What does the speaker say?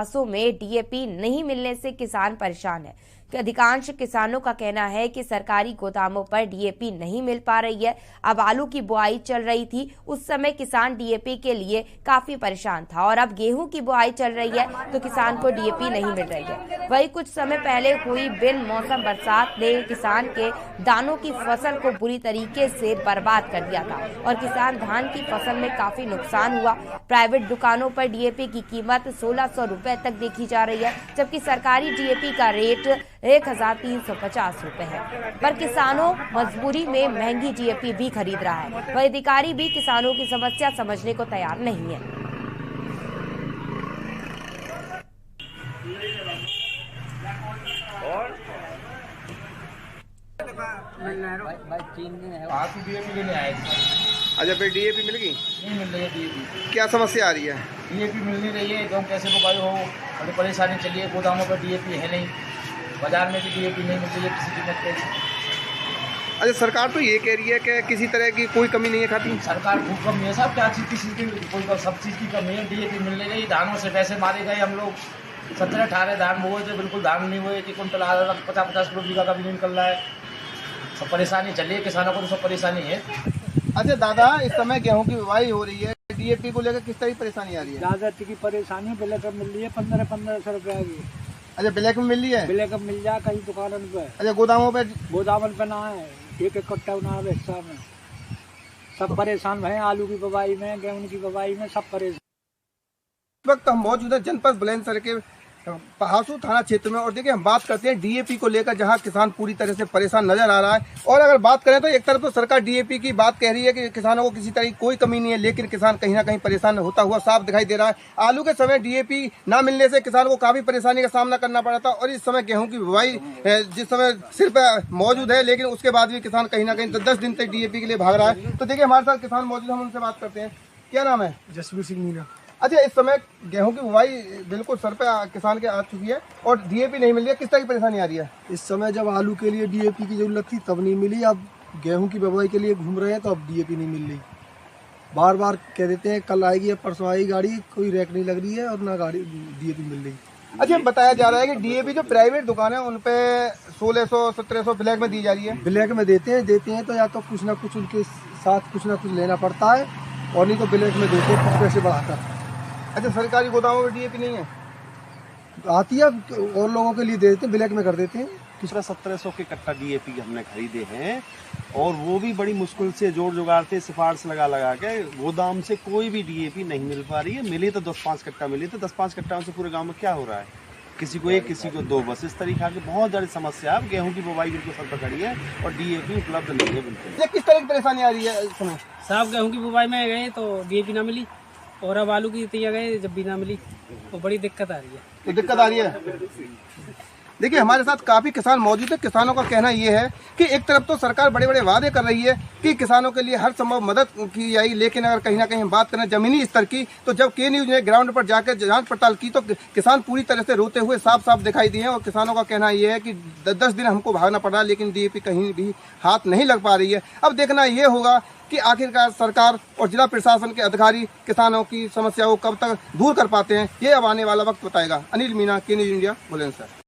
बसों में डीएपी नहीं मिलने से किसान परेशान है। अधिकांश किसानों का कहना है कि सरकारी गोदामों पर डीएपी नहीं मिल पा रही है। अब आलू की बुआई चल रही थी, उस समय किसान डीएपी के लिए काफी परेशान था और अब गेहूं की बुआई चल रही है तो किसान को डीएपी नहीं मिल रही है। वहीं कुछ समय पहले हुई बिन मौसम बरसात ने किसान के दानों की फसल को बुरी तरीके से बर्बाद कर दिया था और किसान धान की फसल में काफी नुकसान हुआ। प्राइवेट दुकानों पर डीएपी की कीमत 1600 रुपए तक देखी जा रही है, जबकि सरकारी डीएपी का रेट 1350 रुपए है। पर किसानों मजबूरी में महंगी डीएपी भी खरीद रहा है। वह अधिकारी भी किसानों की समस्या समझने को तैयार नहीं है। आप डीएपी लेने आए थे। अच्छा, फिर डीएपी मिल गई? नहीं मिल रही है डीएपी। क्या समस्या आ रही है? डीएपी मिल नहीं रही है, गेहूँ कैसे बुआई हो, बड़ी परेशानी चलिए। गोदामों पर डीएपी है नहीं, बाजार में भी डीएपी नहीं मिल रही है किसी कीमत पे। अच्छा, सरकार तो ये कह रही है कि किसी तरह की कोई कमी नहीं है खाती। सरकार खूब कमी है साहब, क्या चीज़ किसी की कोई सब चीज़ की कमी है। डीएपी मिल नहीं रही, धानों से पैसे मारे गए। हम लोग 17-18 धान बोए थे, बिल्कुल धान नहीं हुए कि कुंटल 50-50 किलो बीघा का भी नहीं निकल रहा है। सब परेशानी चलिए, किसानों को तो सब परेशानी है। अच्छा दादा, इस समय गेहूं की बुवाई हो रही है, डीएपी को लेकर किस तरह की परेशानी आ रही है? ज़्यादा की परेशानी ब्लैक मिल रही है 1500 रुपए की। अच्छा, ब्लैक में मिल रही है? ब्लैक मिल जाए कहीं दुकानों पे। अच्छा, गोदामों पे? गोदामन पे ना है, एक कट्टा ना है हिस्सा में। सब परेशान हैं, आलू की बुवाई में, गेहूं की बुवाई में सब परेशान। इस वक्त हम मौजूद है जनपद बुलंदशहर के पहासू थाना क्षेत्र में और देखिए हम बात करते हैं डीएपी को लेकर, जहां किसान पूरी तरह से परेशान नजर आ रहा है। और अगर बात करें तो एक तरफ तो सरकार डीएपी की बात कह रही है कि किसानों को किसी तरह की कोई कमी नहीं है, लेकिन किसान कहीं ना कहीं परेशान होता हुआ साफ दिखाई दे रहा है। आलू के समय डीएपी ना मिलने से किसानों को काफी परेशानी का सामना करना पड़ा था और इस समय गेहूं की बुवाई जिस समय सिर्फ मौजूद है, लेकिन उसके बाद भी किसान कहीं ना कहीं 10 दिन तक डीएपी के लिए भाग रहा है। तो देखिए हमारे साथ किसान मौजूद, हम उनसे बात करते हैं। क्या नाम है? जसवीर सिंह मीना। अच्छा, इस समय गेहूं की बुवाई बिल्कुल सर पे किसान के आ चुकी है और डीएपी नहीं मिल रही है, किस तरह की परेशानी आ रही है? इस समय जब आलू के लिए डीएपी की जरूरत थी तब नहीं मिली, अब गेहूं की बुवाई के लिए घूम रहे हैं तो अब डीएपी नहीं मिल रही। बार बार कह देते हैं कल आएगी, परसों आएगी गाड़ी, कोई रैक नहीं लग रही है और ना गाड़ी डीएपी मिल रही। अच्छा, बताया जा रहा है कि डीएपी जो प्राइवेट दुकान है उन पे 1600-1700 ब्लैक में दी जा रही है। ब्लैक में देते हैं तो या तो कुछ ना कुछ उनके साथ कुछ ना कुछ लेना पड़ता है और नहीं तो ब्लैक में देते हैं कुछ पैसे बढ़ाकर। अच्छा, सरकारी गोदामों में डीएपी नहीं है? आती है और लोगों के लिए दे देते हैं, ब्लैक में कर देते हैं। 1700 के कट्टा डीएपी हमने खरीदे हैं और वो भी बड़ी मुश्किल से जोड़ जुगाड़ से सिफारिश लगा के गोदाम से कोई भी डीएपी नहीं मिल पा रही है। मिली तो 10-5 कट्टा मिली, तो 10-5 कट्टा से पूरे गांव में क्या हो रहा है? किसी को एक, किसी को 2, बस इस तरीके की बहुत बड़ी समस्या है। गेहूं की बुवाई बिल्कुल सर पकड़ी है और डीएपी उपलब्ध नहीं है बिल्कुल। ये किस तरह की परेशानी आ रही है इस समय? साहब गेहूं की बुवाई में गए तो डीएपी ना मिली और अब आलू की तैयार गए जब भी ना मिली तो बड़ी दिक्कत आ रही है। तो दिक्कत आ रही है। देखिए हमारे साथ काफी किसान मौजूद है। किसानों का कहना ये है कि एक तरफ तो सरकार बड़े बड़े वादे कर रही है कि किसानों के लिए हर संभव मदद की जाएगी, लेकिन अगर कहीं ना कहीं हम बात करें जमीनी स्तर की, तो जब के न्यूज ने ग्राउंड पर जाकर जांच पड़ताल की तो किसान पूरी तरह से रोते हुए साफ साफ दिखाई दिए हैं। और किसानों का कहना यह है कि 10 दिन हमको भागना पड़ रहा है, लेकिन डीएपी कहीं भी हाथ नहीं लग पा रही है। अब देखना ये होगा कि आखिरकार सरकार और जिला प्रशासन के अधिकारी किसानों की समस्याओं को कब तक दूर कर पाते हैं, ये अब आने वाला वक्त बताएगा। अनिल मीना, के न्यूज इंडिया, बुलंदशहर।